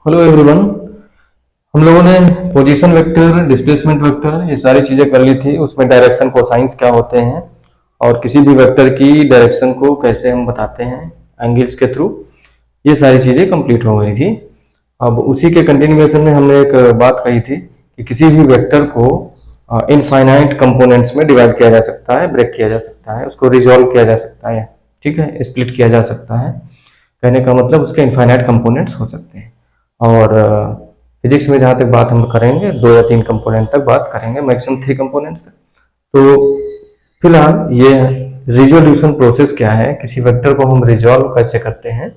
Hello everyone. हम लोगों ने पोजीशन वेक्टर, डिस्प्लेसमेंट वेक्टर ये सारी चीजें कर ली थी। उसमें डायरेक्शन कोसाइंस क्या होते हैं और किसी भी वेक्टर की डायरेक्शन को कैसे हम बताते हैं एंगल्स के थ्रू, ये सारी चीजें कंप्लीट हो गई थी। अब उसी के कंटिन्यूएशन में हमने एक बात कही थी कि किसी भी वेक्टर को इनफाइनाइट कंपोनेंट्स में डिवाइड किया जा सकता है, ब्रेक किया जा सकता है, उसको रिजॉल्व किया जा सकता है, ठीक है, स्प्लिट किया जा सकता है। कहने का मतलब उसके इनफाइनाइट कंपोनेंट्स हो सकते हैं। और फिजिक्स में जहाँ तक बात हम करेंगे 2 या 3 कंपोनेंट तक बात करेंगे, मैक्सिमम 3 कंपोनेंट्स तक। तो फिलहाल ये रिजोल्यूशन प्रोसेस क्या है, किसी वेक्टर को हम रिजॉल्व कैसे करते हैं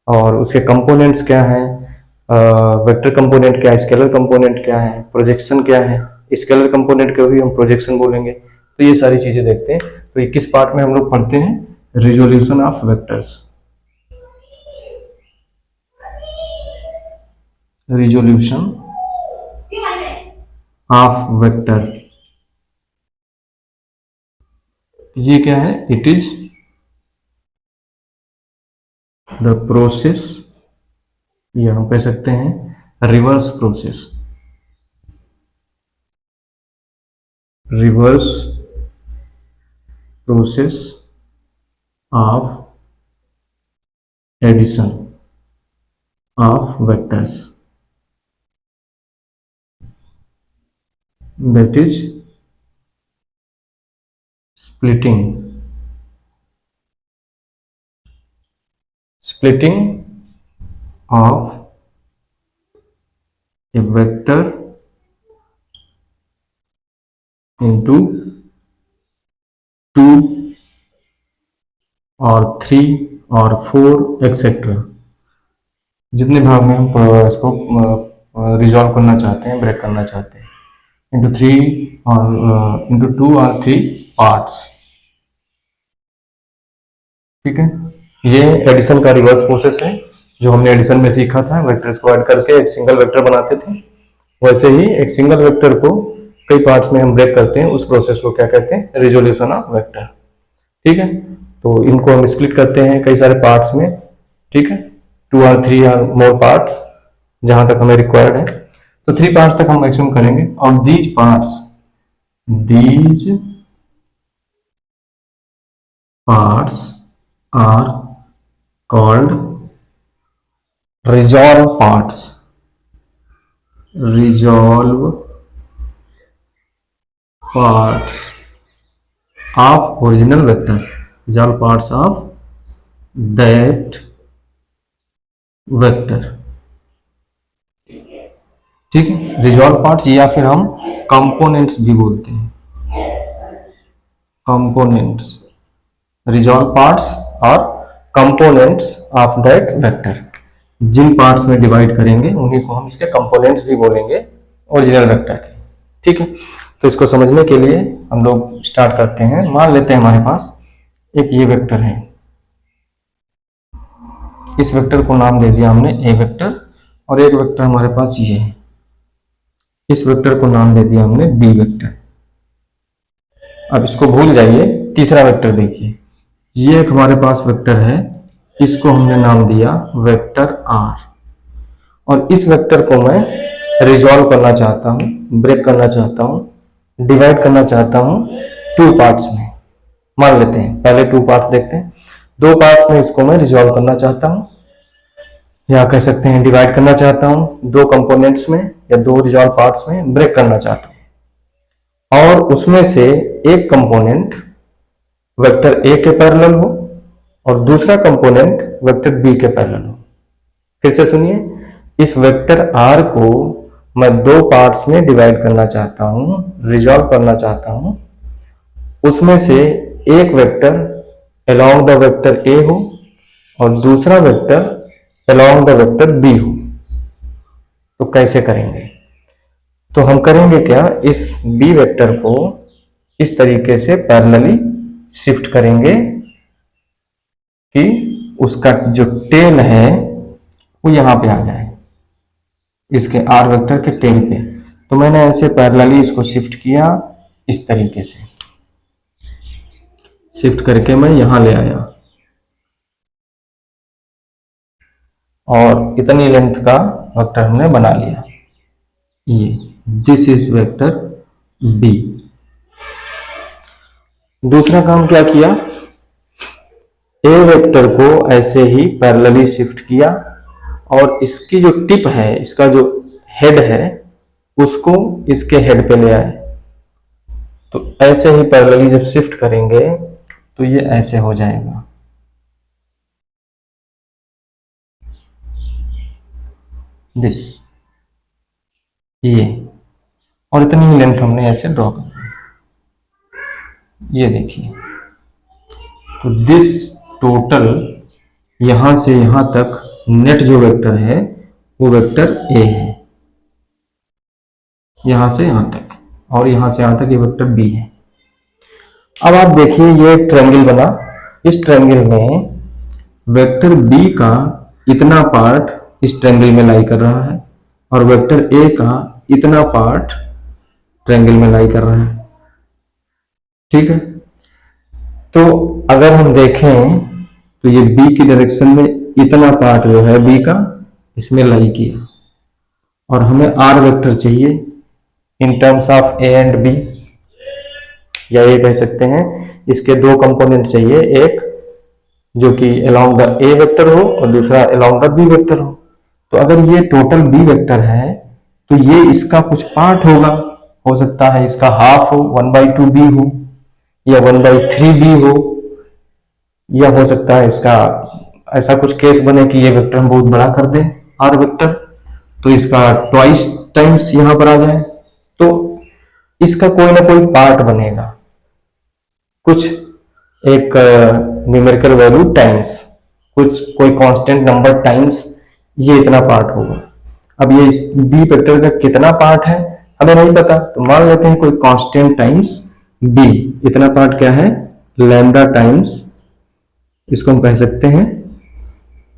और उसके कंपोनेंट्स क्या हैं, वेक्टर कंपोनेंट क्या है, स्केलर कंपोनेंट क्या है, प्रोजेक्शन क्या है, स्केलर कंपोनेंट को ही हम प्रोजेक्शन बोलेंगे। तो ये सारी चीजें देखते हैं। तो ये किस पार्ट में हम लोग पढ़ते हैं, resolution of vectors, resolution of vector. ये क्या है, इट इज द प्रोसेस, ये हम कह सकते हैं reverse process, reverse process of addition of vectors, that is splitting of a vector into 2 और 3 और 4 एक्सेट्रा, जितने भाग में हम इसको रिजॉल्व करना चाहते हैं, ब्रेक करना चाहते हैं, इंटू 3 और इंटू 2 और 3 पार्ट्स। ठीक है, ये एडिशन का रिवर्स प्रोसेस है जो हमने एडिशन में सीखा था। वेक्टर्स को ऐड करके एक सिंगल वेक्टर बनाते थे, वैसे ही एक सिंगल वेक्टर को कई पार्ट्स में हम ब्रेक करते हैं, उस प्रोसेस को क्या कहते हैं, रिजोल्यूशन ऑफ वेक्टर। ठीक है, तो इनको हम स्प्लिट करते हैं कई सारे पार्ट्स में, ठीक है, 2 और 3 और मोर पार्ट्स जहां तक हमें रिक्वायर्ड है। तो 3 पार्ट्स तक हम मैक्सिमम करेंगे और these parts are called resolve parts of original vector, resolve parts of that vector। ठीक है, रिजॉल्व पार्ट्स या फिर हम कंपोनेंट्स भी बोलते हैं, कंपोनेंट्स, रिजॉल्व पार्ट्स और कंपोनेंट्स ऑफ दैट वेक्टर। जिन पार्ट्स में डिवाइड करेंगे उन्हीं को हम इसके कंपोनेंट्स भी बोलेंगे ओरिजिनल वेक्टर के। ठीक है, तो इसको समझने के लिए हम लोग स्टार्ट करते हैं। मान लेते हैं हमारे पास एक ये वेक्टर है, इस वेक्टर को नाम दे दिया हमने ए वेक्टर, और एक वेक्टर हमारे पास ये है, इस वेक्टर को नाम दे दिया हमने बी वेक्टर। अब इसको भूल जाइए, तीसरा वेक्टर देखिए, ये एक हमारे पास वेक्टर है, इसको हमने नाम दिया वेक्टर आर, और इस वेक्टर को मैं रिजॉल्व करना चाहता हूं, ब्रेक करना चाहता हूं, डिवाइड करना चाहता हूं 2 पार्ट्स में। मान लेते हैं पहले 2 पार्ट्स देखते हैं। 2 पार्ट्स में इसको मैं रिजॉल्व करना चाहता हूं, या कह सकते हैं डिवाइड करना चाहता हूं 2 कंपोनेंट्स में या 2 रिजॉल्व पार्ट्स में ब्रेक करना चाहता हूं, और उसमें से एक कंपोनेंट वेक्टर ए के पैरेलल हो और दूसरा कंपोनेंट वेक्टर बी के पैरेलल हो। फिर से सुनिए, इस वेक्टर आर को मैं 2 पार्ट्स में डिवाइड करना चाहता हूं, रिजॉल्व करना चाहता हूं, उसमें से एक vector along the vector A हो और दूसरा vector along the vector B हो। तो कैसे करेंगे, तो हम करेंगे क्या, इस बी वेक्टर को इस तरीके से पैरेलली शिफ्ट करेंगे कि उसका जो टेल है वो यहां पे आ जाए, इसके आर वेक्टर के टेल पे। तो मैंने ऐसे पैरेलली इसको शिफ्ट किया, इस तरीके से शिफ्ट करके मैं यहां ले आया। और इतनी लेंथ का वेक्टर हमने बना लिया। ये दिस इज वेक्टर बी। दूसरा काम क्या किया, ए वेक्टर को ऐसे ही पैरेलली शिफ्ट किया और इसकी जो टिप है, इसका जो हेड है, उसको इसके हेड पे ले आए। तो ऐसे ही पैरेलली जब शिफ्ट करेंगे तो ये ऐसे हो जाएगा। दिस ये, और इतनी ही लेंथ हमने ऐसे ड्रॉ कर दी। ये देखिए, तो दिस टोटल यहां से यहां तक नेट जो वेक्टर है वो वेक्टर ए है, यहां से यहां तक, और यहां से यहां तक ये वेक्टर बी है। अब आप देखिए ये ट्रायंगल बना, इस ट्रायंगल में वेक्टर बी का इतना पार्ट इस ट्रायंगल में लाई कर रहा है और वेक्टर ए का इतना पार्ट ट्रायंगल में लाई कर रहा है। ठीक है, तो अगर हम देखें तो ये बी की डायरेक्शन में इतना पार्ट जो है बी का इसमें लाई किया, और हमें आर वेक्टर चाहिए in terms of A and B, या ये कह सकते हैं इसके दो कंपोनेंट चाहिए, एक जो कि अलोंग द ए वेक्टर हो और दूसरा अलोंग द बी वेक्टर हो। तो अगर ये टोटल बी वेक्टर है तो ये इसका कुछ पार्ट होगा, हो सकता है इसका हाफ हो, 1/2 बी हो, या 1/3 बी हो, या हो सकता है इसका ऐसा कुछ केस बने कि ये वेक्टर हम बहुत बड़ा कर दें आर वेक्टर, तो इसका ट्वाइस टाइम्स यहां पर आ जाए। तो इसका कोई ना कोई पार्ट बनेगा, कुछ एक न्यूमेरिकल वैल्यू टाइम्स, कुछ कोई कांस्टेंट नंबर टाइम्स ये इतना पार्ट होगा। अब ये बी वेक्टर का कितना पार्ट है हमें नहीं पता, तो मान लेते हैं कोई कांस्टेंट टाइम्स बी, इतना पार्ट क्या है, लैम्डा टाइम्स, इसको हम कह सकते हैं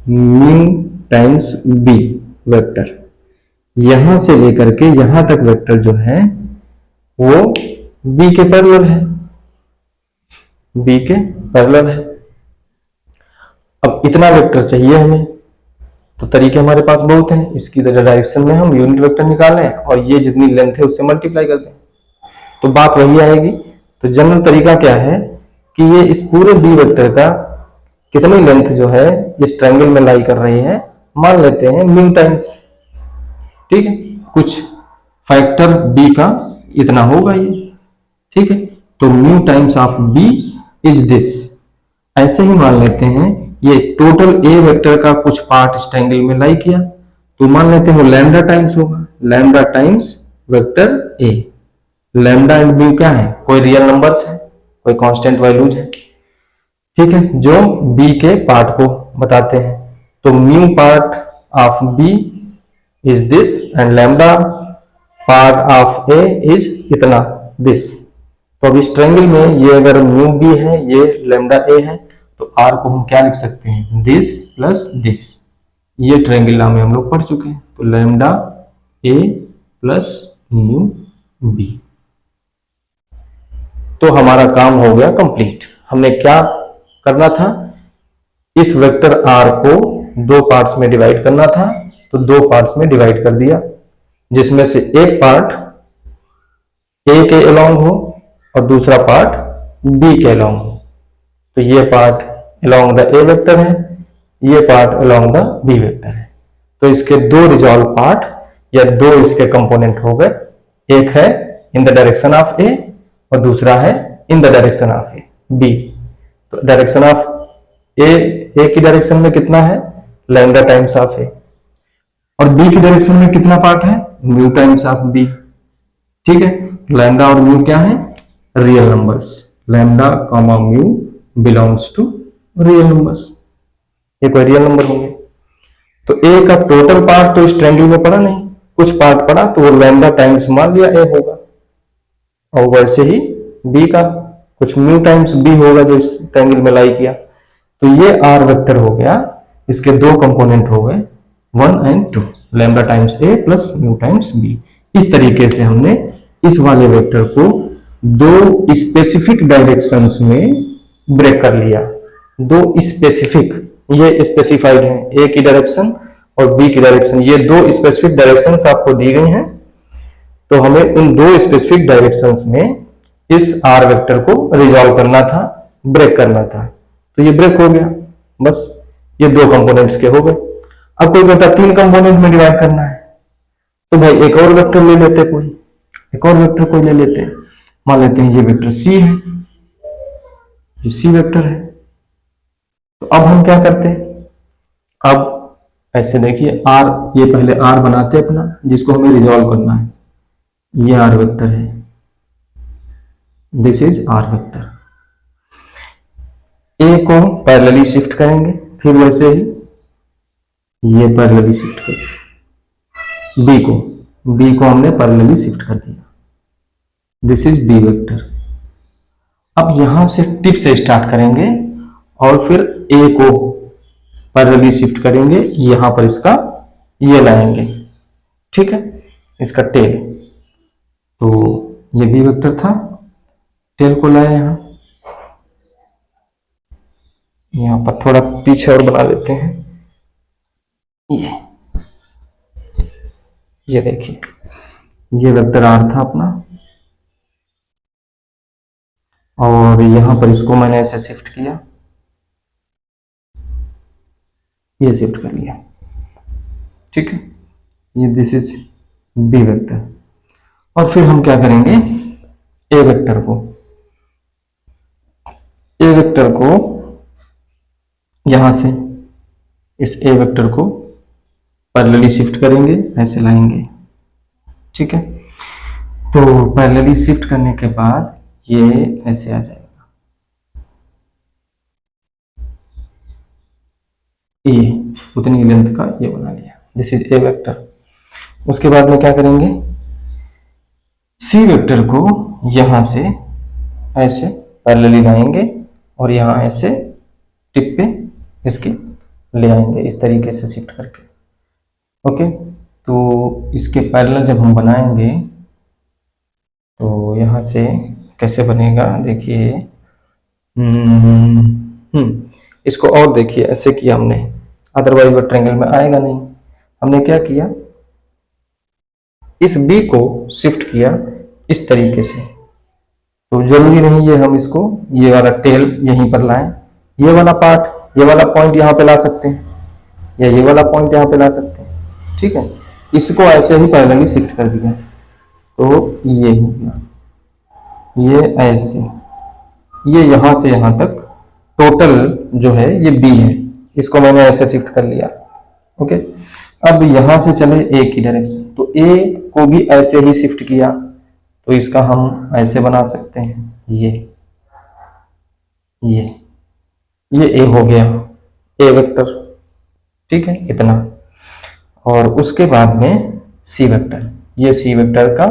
म्यू टाइम्स बी वेक्टर। यहां से लेकर के यहां तक वेक्टर जो है वो बी के पैरेलल है, बी के पैरेलल है। अब इतना वेक्टर चाहिए हमें, तो तरीके हमारे पास बहुत हैं। इसकी डायरेक्शन में हम यूनिट वेक्टर निकालें और ये जितनी लेंथ है उससे मल्टीप्लाई कर दें, तो बात वही आएगी। तो जनरल तरीका क्या है कि ये इस पूरे बी वेक्टर का कितनी लेंथ जो है इस ट्रायंगल में लाई कर रही है, मान लेते हैं म्यू टाइम्स। ठीक है, कुछ फैक्टर बी का इतना होगा ये। ठीक है, तो mu times of B is this. ऐसे ही मान लेते हैं ये टोटल ए वेक्टर का कुछ पार्ट इस ट्रायंगल में लाई किया, तो मान लेते हैं वो लैम्डा टाइम्स होगा, lambda times vector A. Lambda and mu क्या है, कोई रियल नंबर्स है, कोई कांस्टेंट वैल्यूज है। ठीक है, जो बी के पार्ट को बताते हैं। तो mu part of B is this and lambda part of A is इतना दिस। तो अब इस ट्रायंगल में ये अगर म्यू बी है, ये लैम्डा ए है, तो आर को हम क्या लिख सकते हैं, दिस प्लस दिस। ये ट्रायंगल नाम में हम लोग पढ़ चुके हैं, तो lambda A plus mu B. तो हमारा काम हो गया कंप्लीट। हमने क्या करना था, इस वेक्टर आर को दो पार्ट्स में डिवाइड करना था, तो दो पार्ट्स में डिवाइड कर दिया, जिसमें से एक पार्ट ए के अलोंग हो और दूसरा पार्ट बी के अलोंग हो। तो ये part along the A vector है, ये part along the B vector है। तो इसके दो रिजॉल्व पार्ट या दो इसके कंपोनेंट हो गए, एक है in the direction of A और दूसरा है in the direction of A B. तो डायरेक्शन ऑफ ए की डायरेक्शन में कितना है, लैम्डा टाइम्स ऑफ ए, और बी की डायरेक्शन में कितना पार्ट है, म्यू टाइम्स ऑफ बी। ठीक है, लैम्डा और म्यू क्या है, real numbers. Lambda comma mu belongs to real numbers, ये कोई रियल नंबर होंगे। तो ए का टोटल पार्ट तो इस ट्रायंगल में पड़ा नहीं, कुछ पार्ट पड़ा, तो वो लैम्डा टाइम्स मान लिया ए होगा, और वैसे ही बी का कुछ म्यू टाइम्स बी होगा जो इस ट्रायंगल में लाई किया। तो ये आर वेक्टर हो गया, इसके दो कंपोनेंट हो गए 1 and 2, lambda times A plus mu times B. इस तरीके से हमने इस वाले वेक्टर को दो स्पेसिफिक डायरेक्शंस में ब्रेक कर लिया। दो स्पेसिफिक, ये स्पेसिफाइड है, ए की डायरेक्शन और बी की डायरेक्शन, ये दो स्पेसिफिक डायरेक्शंस आपको दी गई हैं, तो हमें उन दो स्पेसिफिक डायरेक्शंस में इस आर वेक्टर को रिजॉल्व करना था, ब्रेक करना था। तो ये ब्रेक हो गया, बस ये दो कंपोनेंट्स के हो गए। अब कोई कहता तीन कंपोनेंट में डिवाइड करना है, तो भाई एक और वेक्टर ले लेते, कोई एक और वेक्टर कोई ले लेते हैं। मान लेते हैं ये वेक्टर सी है, ये सी वेक्टर है। तो अब हम क्या करते हैं, अब ऐसे देखिए आर, ये पहले आर बनाते अपना जिसको हमें रिजॉल्व करना है। ये आर वेक्टर है, दिस इज आर वेक्टर। ए को पैरेलली शिफ्ट करेंगे, फिर वैसे ही ये पैरेलली शिफ्ट कर, बी को हमने पैरेलली शिफ्ट कर दिया, दिस इज बी वेक्टर। अब यहां से टिप से स्टार्ट करेंगे और फिर ए को पैरेलली शिफ्ट करेंगे, यहां पर इसका ये लाएंगे, ठीक है, इसका टेल। तो ये बी वेक्टर था, टेल को लाए यहां पर थोड़ा पीछे और बना लेते हैं। ये देखिए ये वेक्टर आर था अपना, और यहां पर इसको मैंने ऐसे शिफ्ट किया, ये शिफ्ट कर लिया, ठीक है, ये दिस इज बी वेक्टर। और फिर हम क्या करेंगे, ए वेक्टर को यहां से इस ए वेक्टर को पैरेलली शिफ्ट करेंगे, ऐसे लाएंगे, ठीक है। तो पैरेलली शिफ्ट करने के बाद ये ऐसे आ जाएगा, ए उतनी लेंथ का ये बना लिया, दिस इज ए वेक्टर। उसके बाद में क्या करेंगे, सी वेक्टर को यहां से ऐसे पैरेलली लाएंगे और यहां ऐसे टिप पे इसके ले आएंगे, इस तरीके से शिफ्ट करके, ओके। तो इसके पैरेलल जब हम बनाएंगे तो यहां से कैसे बनेगा, देखिए, इसको और देखिए, ऐसे किया हमने, अदरवाइज वो ट्रायंगल में आएगा नहीं। हमने क्या किया, इस बी को शिफ्ट किया इस तरीके से, तो जरूरी नहीं ये हम इसको ये वाला टेल यहीं पर लाएं, ये वाला पार्ट, ये वाला पॉइंट यहाँ पे ला सकते हैं, या ये वाला पॉइंट यहाँ पे ला सकते हैं, ठीक है। इसको ऐसे ही पैरेलली शिफ्ट कर दिया, तो ये हो गया, ये ऐसे, ये यहां से यहां तक टोटल जो है ये बी है, इसको मैंने ऐसे शिफ्ट कर लिया, ओके। अब यहां से चले ए की डायरेक्शन, तो ए को भी ऐसे ही शिफ्ट किया, तो इसका हम ऐसे बना सकते हैं, ये ए हो गया, ए वेक्टर, ठीक है, इतना। और उसके बाद में सी वेक्टर, ये सी वेक्टर का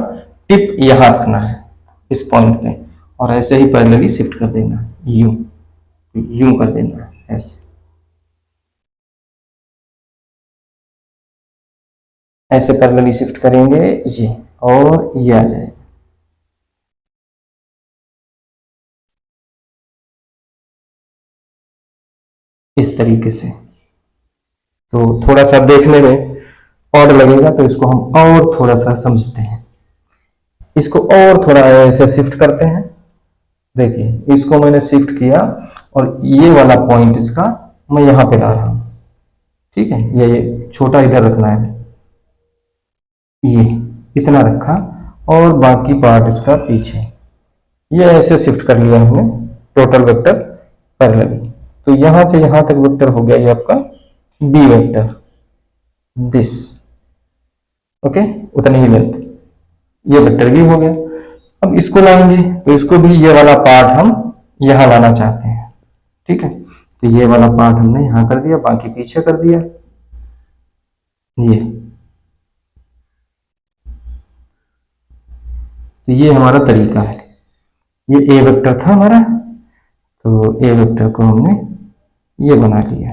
टिप यहां रखना है इस पॉइंट पे, और ऐसे ही पैरेलली शिफ्ट कर देना, यूं कर देना, ऐसे पैरेलली शिफ्ट करेंगे ये, और ये आ जाएगा, इस तरीके से। तो थोड़ा सा देखने में ऑड लगेगा, तो इसको हम और थोड़ा सा समझते हैं, इसको और थोड़ा ऐसे शिफ्ट करते हैं। देखिए इसको मैंने शिफ्ट किया और ये वाला पॉइंट इसका मैं यहां पे ला रहा हूं, ठीक है, ये छोटा इधर रखना है, ये इतना रखा, और बाकी पार्ट इसका पीछे, ये ऐसे शिफ्ट कर लिया हमने टोटल वेक्टर पैरेलली। तो यहां से यहां तक वेक्टर हो गया ये आपका बी वेक्टर, दिस, ओके, उतनी ही लेंथ, ये वेक्टर भी हो गया। अब इसको लाएंगे, तो इसको भी ये वाला पार्ट हम यहां लाना चाहते हैं, ठीक है, तो ये वाला पार्ट हमने यहां कर दिया, बाकी पीछे कर दिया, तो ये हमारा तरीका है। ये ए वेक्टर था हमारा, तो ए वेक्टर को हमने ये बना लिया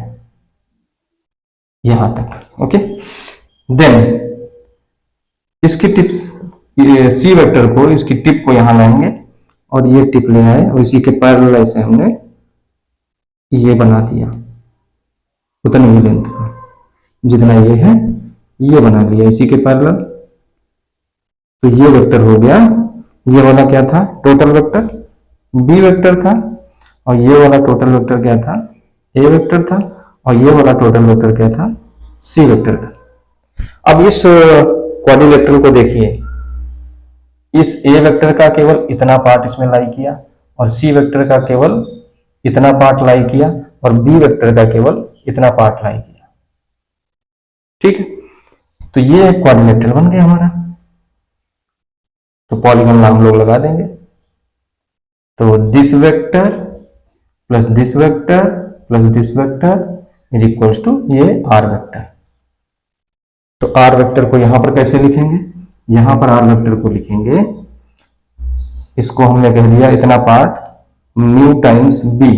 यहां तक, ओके। देन इसकी टिप्स, सी वेक्टर को, इसकी टिप को यहां लाएंगे और ये टिप ले आए, और इसी के पैरेलल ऐसे हमने ये बना दिया उतनी ही लेंथ का, जितना ये है ये बना लिया इसी के पैरेलल। तो ये वेक्टर हो गया, ये वाला क्या था टोटल वेक्टर बी वेक्टर था, और ये वाला टोटल वेक्टर क्या था ए वेक्टर था, और ये वाला टोटल वेक्टर क्या था सी वेक्टर था। अब इस क्वाड्रिलेटरल को देखिए, इस ए वेक्टर का केवल इतना पार्ट इसमें लाई किया, और सी वेक्टर का केवल इतना पार्ट लाई किया, और बी वेक्टर का केवल इतना पार्ट लाई किया। ठीक है, तो ये एक क्वाड्रिलेटरल बन गया हमारा। तो पॉलीगॉन नाम लोग लगा देंगे। तो this vector plus this vector plus this vector is equals to ये आर वेक्टर। तो आर वेक्टर को यहां पर कैसे लिखेंगे, यहां पर आर वेक्टर को लिखेंगे, इसको हमने कह दिया इतना पार्ट म्यू टाइम्स बी,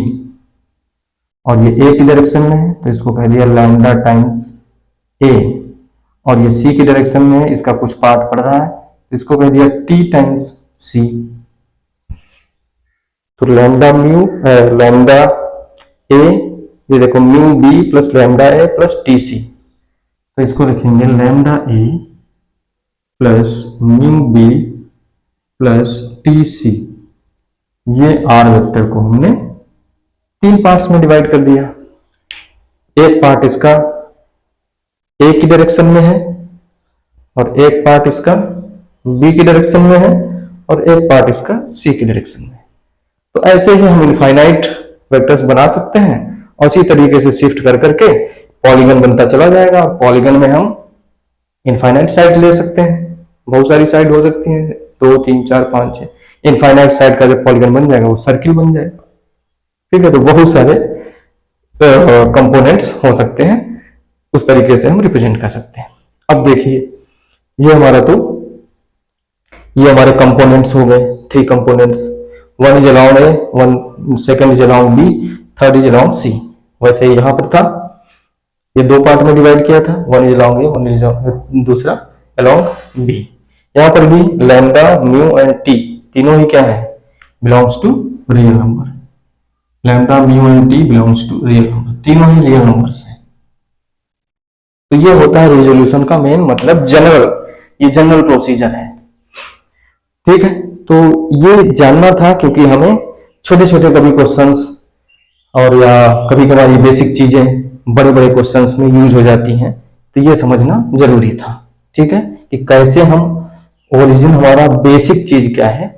और ये ए की डायरेक्शन में है तो इसको कह दिया लैम्डा टाइम्स ए, और ये सी की डायरेक्शन में है, इसका कुछ पार्ट पड़ रहा है तो इसको कह दिया टी टाइम्स सी। तो लैम्डा म्यू लैम्डा ए, ये देखो mu B plus lambda A plus T C, तो इसको लिखेंगे lambda A plus mu B plus T C. ये आर वेक्टर को हमने 3 पार्ट्स में डिवाइड कर दिया। एक पार्ट इसका ए की डायरेक्शन में है, और एक पार्ट इसका बी की डायरेक्शन में है, और एक पार्ट इसका सी की डायरेक्शन में है। तो ऐसे ही हम इनफाइनाइट वेक्टर्स बना सकते हैं, और इसी तरीके से शिफ्ट कर करके पॉलीगन बनता चला जाएगा। पॉलीगन में हम इनफाइनाइट साइड ले सकते हैं, बहुत सारी साइड हो सकती हैं, 2 3 4 5 6। इनफाइनाइट साइड का जब पॉलीगन बन जाएगा वो सर्किल बन जाएगा। ठीक है, तो बहुत सारे कंपोनेंट्स हो सकते हैं, उस तरीके से हम रिप्रेजेंट कर सकते हैं। अब देखिए ये हमारे कंपोनेंट्स हो गए, 3 components, 1 is along A, 1 second is along B, third is along C. वैसे यहां पर था, ये 2 पार्ट में डिवाइड किया था, 1 इज अलाउंड ए, 1 इज दूसरा अलाउंड बी। यहां पर भी लैम्डा म्यू एंड टी तीनों ही क्या है belongs to real number. Lambda mu and T belongs to real number, तीनों ही रियल नंबर्स हैं। तो ये होता है रिजोल्यूशन का मेन मतलब, जनरल, ये जनरल प्रोसीजर है। ठीक है, तो ये जानना था क्योंकि हमें छोटे छोटे कभी क्वेश्चंस और या कभी कभार बेसिक चीजें बड़े बड़े क्वेश्चंस में यूज हो जाती हैं, तो ये समझना जरूरी था। ठीक है, कि कैसे हम ओरिजिन, हमारा बेसिक चीज क्या है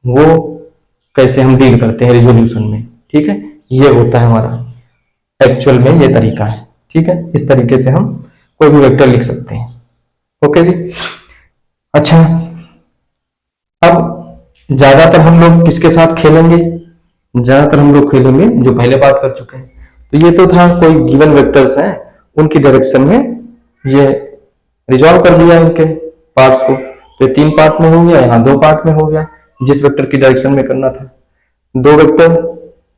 वो कैसे हम डील करते हैं रिजोल्यूशन में। ठीक है, ये होता है हमारा एक्चुअल में ये तरीका है। ठीक है, इस तरीके से हम कोई भी वेक्टर लिख सकते हैं। ओके जी, अच्छा अब ज्यादातर हम लोग किसके साथ खेलेंगे, ज्यादातर हम लोग खेलेंगे जो पहले बात कर चुके हैं। तो ये तो था कोई गिवन वेक्टर्स हैं उनकी डायरेक्शन में ये रिजॉल्व कर दिया इनके पार्ट्स को। तो 3 पार्ट में हो गया, यहाँ 2 पार्ट में हो गया, जिस वेक्टर की डायरेक्शन में करना था 2 वेक्टर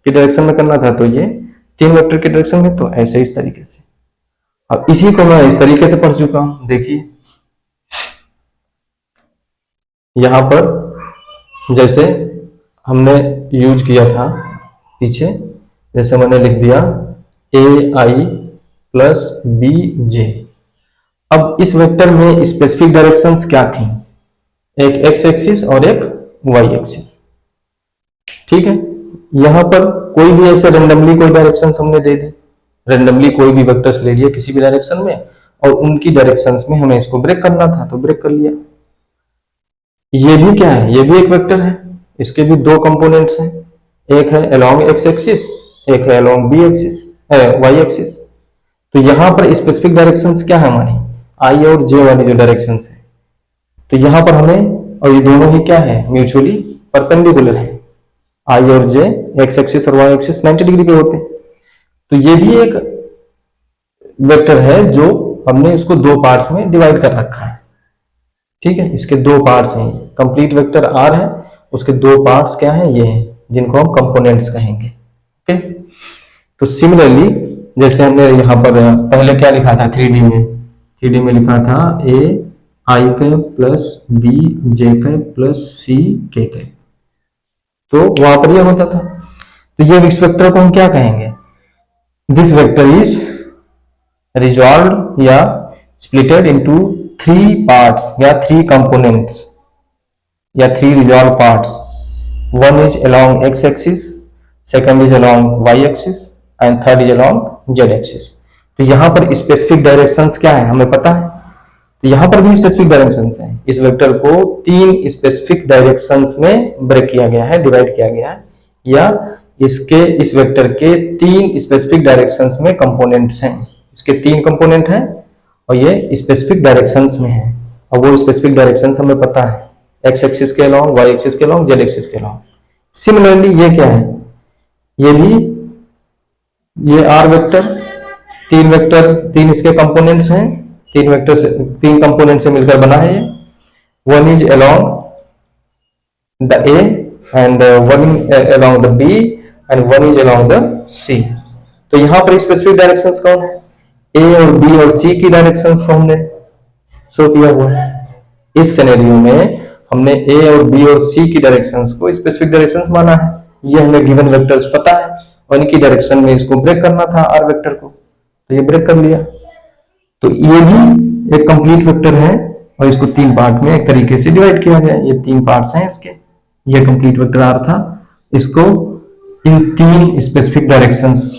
की डायरेक्शन में करना था, तो ये 3 वेक्टर की डायरेक्शन में। तो ऐसे इस तरीके से, अब इसी को मैं इस तरीके से पढ़ चुका हूं। देखिए यहां पर जैसे हमने यूज किया था पीछे, जैसे मैंने लिख दिया ए आई प्लस बी जे। अब इस वेक्टर में स्पेसिफिक डायरेक्शंस क्या थी, एक एक्स एक्सिस और एक वाई एक्सिस। ठीक है, यहां पर कोई भी ऐसे रेंडमली कोई डायरेक्शंस हमने दे दी, रेंडमली कोई भी वेक्टर्स ले लिए किसी भी डायरेक्शन में, और उनकी डायरेक्शंस में हमें इसको ब्रेक करना था तो ब्रेक कर लिया। ये भी क्या है, ये भी एक वेक्टर है, इसके भी 2 कंपोनेंट्स हैं, एक है अलोंग एक्स एक्सिस, एक है along B axis, Y axis. तो यहां पर स्पेसिफिक डायरेक्शंस क्या है हमारी, आई और जे वाली जो डायरेक्शंस है। तो यहां पर हमें, और ये दोनों ही क्या है म्यूचुअली परपेंडिकुलर है, आई और जे एक्स एक्सिस और वाई एक्सिस 90 डिग्री पे होते हैं। तो ये भी एक वेक्टर है जो हमने इसको 2 पार्ट्स में डिवाइड कर रखा है। ठीक है, इसके 2 पार्ट्स हैं, कंप्लीट वेक्टर आर है, उसके 2 पार्ट्स क्या हैं ये हैं, जिनको हम कंपोनेंट्स कहेंगे। ओके, तो सिमिलरली जैसे हमने यहाँ पर पहले क्या लिखा था 3D में, 3D में लिखा था ए आई के प्लस बी जे के प्लस सी के, तो वहां पर यह होता था। तो ये इस वेक्टर को हम क्या कहेंगे, दिस वेक्टर इज रिजॉल्व या स्प्लिटेड इनटू 3 पार्ट्स या 3 कंपोनेंट्स या 3 resolve parts. One is along X axis, second is along Y axis and third is along Z axis. तो यहां पर स्पेसिफिक डायरेक्शंस क्या है हमें पता है, तो यहां पर भी स्पेसिफिक डायरेक्शंस हैं। इस वेक्टर को 3 स्पेसिफिक डायरेक्शंस में ब्रेक किया गया है, डिवाइड किया गया है, या इस वेक्टर के 3 स्पेसिफिक डायरेक्शंस में कंपोनेंट्स हैं। इसके 3 कंपोनेंट हैं और ये स्पेसिफिक डायरेक्शंस में है, और वो स्पेसिफिक डायरेक्शंस हमें पता है, एक्स एक्सिस के अलोंग, वाई एक्सिस के अलोंग, जेड एक्सिस के अलोंग। सिमिलरली ये क्या है, ये भी ये आर वेक्टर, 3 वेक्टर, 3 इसके कंपोनेंट्स हैं, 3 वेक्टर से 3 कंपोनेंट से मिलकर बना है ये। One is along the A and one along the B and one is along the C. तो यहां पर स्पेसिफिक डायरेक्शंस कौन है, ए और बी और सी की डायरेक्शंस को हमने शो किया हुआ है। इस सिनेरियो में हमने ए और बी और सी की डायरेक्शंस को स्पेसिफिक डायरेक्शंस माना है। ये हमें गिवन वेक्टर्स पता है और इनकी डायरेक्शन में इसको ब्रेक करना था आर वेक्टर को, तो ये ब्रेक कर लिया। तो ये भी एक कंप्लीट वेक्टर है और इसको 3 पार्ट में एक तरीके से डिवाइड किया गया। ये 3 पार्ट्स हैं इसके, ये कंप्लीट वेक्टर आर था, इसको इन 3 स्पेसिफिक डायरेक्शंस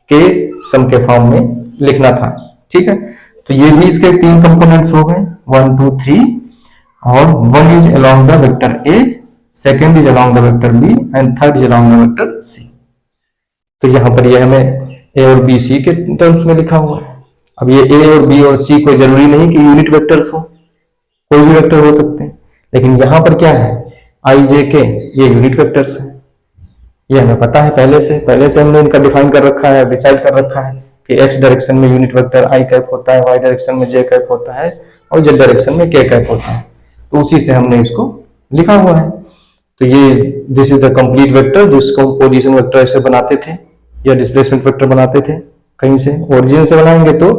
के सम के फॉर्म में लिखना था। ठीक है, तो ये भी इसके 3 कंपोनेंट्स हो गए, 1 2 3, और one is along the vector A, second is along the vector B and third is along the vector C. तो यहां पर ये हमें ए और बी सी के टर्म्स में लिखा हुआ है। अब ये ए और बी और सी कोई जरूरी नहीं कि यूनिट वेक्टर्स हो, कोई भी वेक्टर हो सकते हैं, लेकिन यहां पर क्या है, आई जे के ये यूनिट वेक्टर्स हैं। ये हमें पता है पहले से हमने इनका डिफाइन कर रखा है, डिसाइड कर रखा है कि एक्स डायरेक्शन में यूनिट वेक्टर आई कैप होता है, वाई डायरेक्शन में जे कैप होता है और जेड डायरेक्शन में के कैप होता है। तो उसी से हमने इसको लिखा हुआ है। तो ये this is the complete vector, जिसको पोजीशन वेक्टर ऐसे बनाते थे या डिस्प्लेसमेंट वेक्टर बनाते थे, कहीं से ओरिजिन से बनाएंगे तो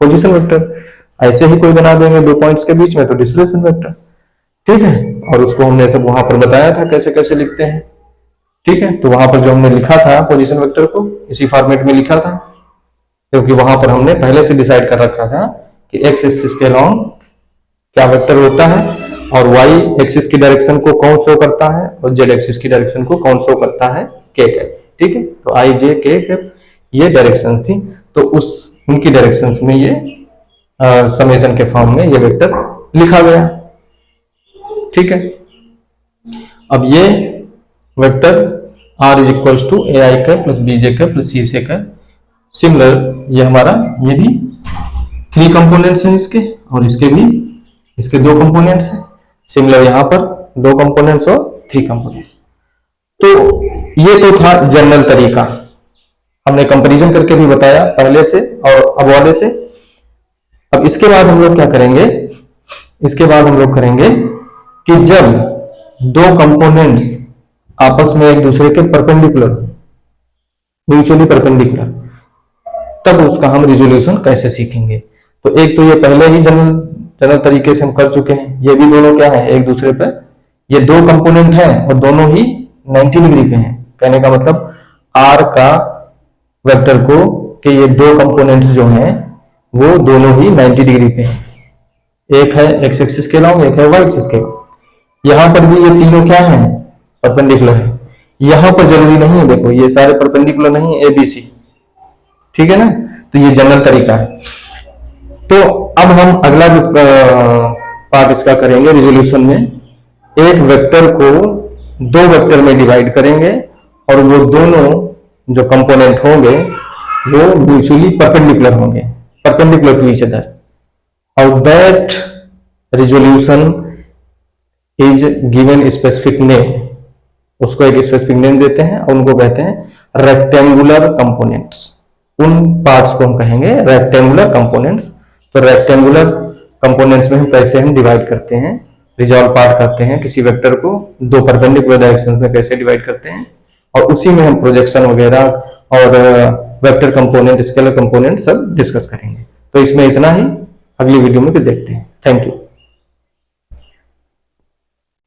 पोजीशन वेक्टर, ऐसे ही कोई बना देंगे 2 पॉइंट्स के बीच में तो डिस्प्लेसमेंट वेक्टर। ठीक है, और उसको हमने सब वहां पर बताया था कैसे कैसे लिखते हैं। ठीक है, तो वहां पर जो हमने लिखा था पोजीशन वेक्टर को इसी फॉर्मेट में लिखा था, क्योंकि वहां पर हमने पहले से डिसाइड कर रखा था कि एक्स एक्सिस के अलोंग क्या वेक्टर होता है और वाई एक्सिस की डायरेक्शन को कौन शो करता है और जेड एक्सिस की डायरेक्शन को कौन शो करता है, के कैप। ठीक है, तो आई जे के कैप ये डायरेक्शन थी, तो उनकी डायरेक्शंस में ये समेशन के फॉर्म में ये वेक्टर लिखा गया। ठीक है, अब ये vector R is equals to A I cap plus B J cap plus C से कैप। सिमिलर ये हमारा ये भी 3 कंपोनेंट्स हैं इसके, और इसके भी इसके 2 कंपोनेंट्स हैं। सिमिलर यहां पर 2 कंपोनेंट्स और 3 कंपोनेंट्स। तो ये तो था जनरल तरीका, हमने कंपैरिजन करके भी बताया पहले से और अब वाले से। अब इसके बाद हम लोग क्या करेंगे, इसके बाद हम लोग करेंगे कि जब 2 कंपोनेंट्स आपस में एक दूसरे के परपेंडिकुलर, म्यूचुअली परपेंडिकुलर, तब उसका हम रिजोल्यूशन कैसे सीखेंगे। तो एक तो ये पहले ही जनरल तरीके से हम कर चुके हैं, ये भी दोनों क्या है एक दूसरे पे, ये 2 कंपोनेंट हैं और दोनों ही 90 डिग्री पे हैं। कहने का मतलब आर का वेक्टर को कि ये 2 कंपोनेंट्स जो हैं वो दोनों ही 90 डिग्री पे हैं, एक है एक्स एक्सिस के अलोंग, एक है वाई एक्सिस के। यहां पर भी ये तीनों क्या हैं, परपेंडिकुलर है। यहां पर जरूरी नहीं है, देखो ये सारे परपेंडिकुलर नहीं है, ए बी सी। ठीक है ना, तो ये जनरल तरीका है। तो अब हम अगला जो पार्ट इसका करेंगे रिजोल्यूशन में, एक वेक्टर को 2 वेक्टर में डिवाइड करेंगे और वो दोनों जो कंपोनेंट होंगे वो म्यूचुअली परपेंडिकुलर होंगे, परपेंडिकुलर टू ईच अदर, और that resolution is given specific name, उसको एक स्पेसिफिक नेम देते हैं और उनको कहते हैं रेक्टेंगुलर कंपोनेंट्स। उन पार्ट्स को हम कहेंगे रेक्टेंगुलर कंपोनेंट्स। तो रेक्टेंगुलर कंपोनेंट्स में हम कैसे हम डिवाइड करते हैं, रिजॉल्व पार्ट करते हैं, किसी वेक्टर को 2 परपेंडिकुलर डायरेक्शन में कैसे डिवाइड करते हैं, और उसी में हम प्रोजेक्शन वगैरह और वेक्टर कंपोनेंट, स्केलर कंपोनेंट सब डिस्कस करेंगे। तो इसमें इतना ही, अगली वीडियो में फिर देखते हैं। Thank you.